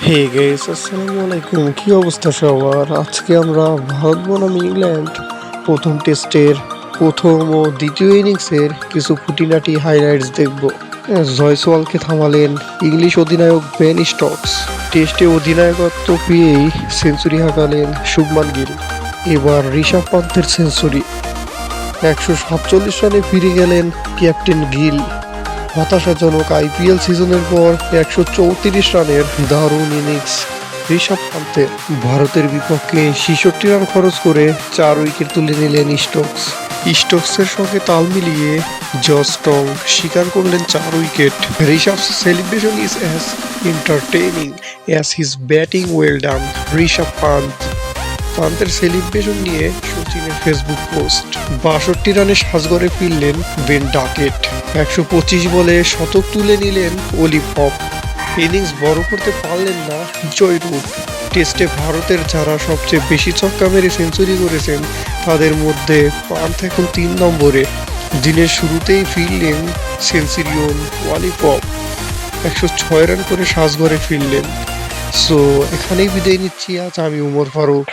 Hey guys, আসসালামু আলাইকুম। কি অবস্থা সবার? আজকে আমরা ভারত বনাম ইংল্যান্ড প্রথম টেস্টের প্রথম ও দ্বিতীয় ইনিংসের কিছু খুঁটিনাটি হাইলাইটস দেখব। জয়সওয়ালকে থামালেন ইংলিশ অধিনায়ক বেন স্টোকস। টেস্টে অধিনায়কত্ব পেয়েই সেঞ্চুরি হাঁকালেন শুভমান গিল। এবার ঋষভ পান্থের সেঞ্চুরি, 147 রানে ফিরে গেলেন ক্যাপ্টেন গিল। হতাশাজনক আইপিএল সিজনের পর 134 রানের দারুণ ইনিংস ঋষভ পান্থের। ভারতের বিপক্ষে 66 রান খরচ করে 4 উইকেট তুলে নিলেন স্টোকস। স্টোকসের সঙ্গে তাল মিলিয়ে জস টং শিকার করলেন 4 wicket. Rishabh celebration is as entertaining as his batting well done. Rishabh পান্থের সেলিব্রেশন নিয়ে সচিনের ফেসবুক পোস্ট। 62 রানে সাজঘরে ফিরলেন বেন ডাকেট। 125 বলে শতক তুলে নিলেন অলিভ হক। ইনিংস বড় করতে পারলেন না জয়রুট। টেস্টে ভারতের যারা সবচেয়ে বেশি ছক্কা মেরে সেঞ্চুরি করেছেন তাদের মধ্যে পান্থ এখন 3 নম্বরে। দিনের শুরুতেই ফিরলেন সেঞ্চুরিয়ন অলিভ হক, 106 রান করে সাজঘরে ফিরলেন। সো এখানেই বিদায় নিচ্ছি আজ আমি উমর ফারুক।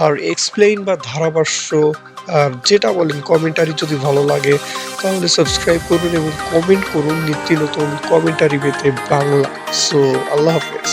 আর এক্সপ্লেইন বা ধারাভাষ্য আর যেটা বলেন কমেন্টারি যদি ভালো লাগে তাহলে সাবস্ক্রাইব করুন এবং কমেন্ট করুন নিত্য নতুন কমেন্টারি পেতে বাংলা। সো আল্লাহ হাফেজ।